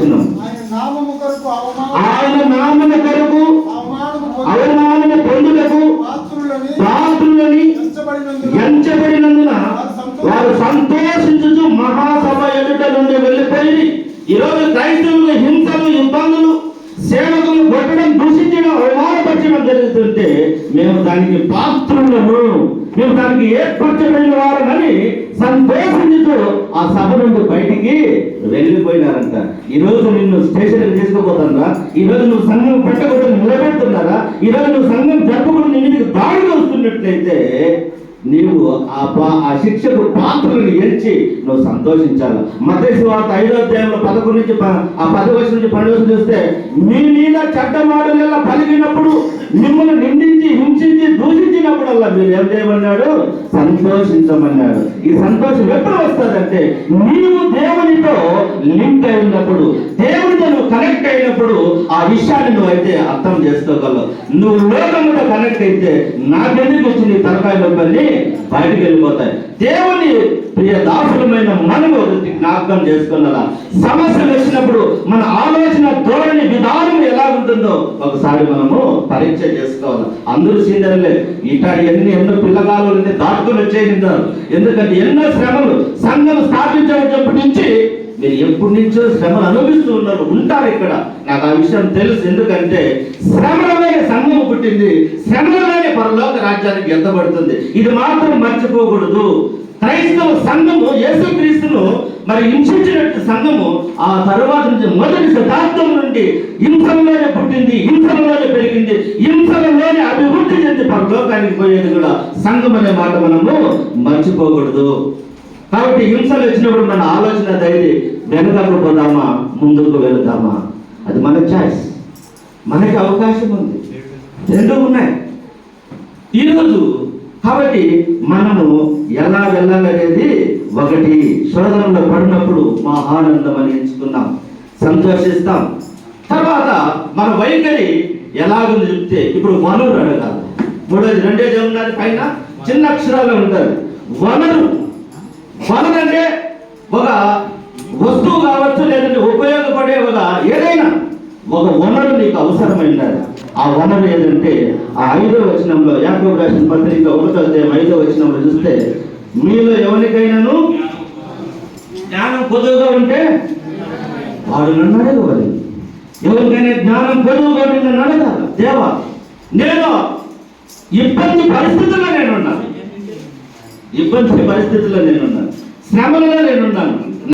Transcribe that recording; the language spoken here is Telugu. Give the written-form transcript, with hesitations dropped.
వచనం, ఆయన నామము కొరకు అవమానము పొందుటకు పాత్రులని ఎంచబడినందున వారు సంతోషించుచు మహాసభ ఎదుట నుండి వెళ్ళిపోయి. ఈరోజు క్రైస్తవులు హింసలు, ఇబ్బందులు, సేవకులు కొట్టడం, దూషించడం, అవమానపరచడం జరుగుతుంటే మేము దానికి పాత్రులను, మేము దానికి ఏర్పరచబడిన వారని సంతోషించుతూ ఆ సభ నుండి బయటికి వెళ్ళిపోయినారంట. ఈరోజు నిన్ను స్టేషన్కి తీసుకుపోతారా? ఈరోజు నువ్వు సంఘం పెట్టకూడదు నిలబెడుతున్నారా? ఈరోజు నువ్వు సంఘం జరపకూడదు నీ మీదకి దాడిగా వస్తున్నట్లయితే నీవు ఆ శిక్షకు పాత్రలను ఎంచి నువ్వు సంతోషించాలి. మత్తయి సువార్త 5వ అధ్యాయంలో 11 నుంచి 12 చూస్తే, మీ మీద చెడ్డ మాటలెల్లా పలికినప్పుడు, మిమ్మల్ని నిందించి, హింసించి, దూషించినప్పుడల్లా మీరు ఏం చేయమన్నాడు? సంతోషించమన్నాడు. ఈ సంతోషం ఎప్పుడు వస్తుందంటే నీవు దేవునితో లింక్ అయినప్పుడు, దేవునితో నువ్వు కనెక్ట్ అయినప్పుడు ఆ విషయాన్ని నువ్వు అయితే అర్థం చేసుకోగలవు. నువ్వు లోకముతో కనెక్ట్ అయితే నాకెందుకు వచ్చింది తలకాయలో పని బయటకు వెళ్ళిపోతాయి. దేవుని ప్రియ దాసులమైన మనము జ్ఞాపకం చేసుకున్నారా? సమస్యలు వచ్చినప్పుడు మన ఆలోచన, ధోరణి, విధానం ఎలా ఉంటుందో ఒకసారి మనము పరీక్ష చేసుకోవాలి. అందరూ సీనియర్లే, ఎన్నో పిల్లగాలు దాటుకుని వచ్చేసింటారు. ఎందుకంటే ఎన్నో శ్రమలు సంఘం స్థాపించేటప్పటి నుంచి మీరు ఎప్పటి నుంచో శ్రమలు అనుభవిస్తూ ఉంటారు ఇక్కడ. నాకు ఆ విషయం తెలుసు. ఎందుకంటే శ్రమలమైన సంఘం పుట్టింది, శ్రమలమైన పరలోక రాజ్యానికి ఎత్తబడుతుంది. ఇది మాత్రం మర్చిపోకూడదు. క్రైస్తవ సంఘము యేసుక్రీస్తును మరి హింసించినట్టు సంఘము ఆ తరువాత నుంచి మొదటి శతాబ్దం నుండి హింసలలోనే పుట్టింది, హింసలలోనే పెరిగింది, హింసలలోనే అభివృద్ధి చెంది పరలోకానికి పోయేది కూడా సంఘం అనే మాట మనము మర్చిపోకూడదు. కాబట్టి హింసలు వచ్చినప్పుడు మన ఆలోచన ధైర్యం, వెనకకు పోదామా ముందుకు వెళదామా, అది మన చాయిస్. మనకి అవకాశం ఉంది, రెండు ఉన్నాయి ఈరోజు. కాబట్టి మనము ఎలా వెళ్ళాలనేది ఒకటి. శోధనలో పడినప్పుడు మా ఆనందం అని ఎంచుకున్నాం, సంతోషిస్తాం. తర్వాత మన వైఖరి ఎలాగుంది చెప్తే, ఇప్పుడు వనరు అడగాలి. మూడోది, రెండేది ఏమున్నది పైన చిన్న అక్షరాలు ఉంటారు. వనరు అంటే ఒక వస్తువు కావచ్చు, లేదంటే ఉపయోగపడే ఒక ఏదైనా ఒక వనరు నీకు అవసరమైనది. ఆ వనరు ఏదంటే ఆ 5వ వచనంలో, యాకోబు రాసిన పత్రిక 1వ అధ్యాయం 5వ వచనంలో చూస్తే, మీలో ఎవరికైనాను జ్ఞానం పొదువుగా ఉంటే వాడు నన్ను అడగవాలి. ఎవరికైనా జ్ఞానం పొదువుగా ఉంటే నన్ను అడగాలి. దేవా, నేను ఇబ్బంది పరిస్థితుల్లో నేనున్నాను, శ్రమలలో నేనున్నాను,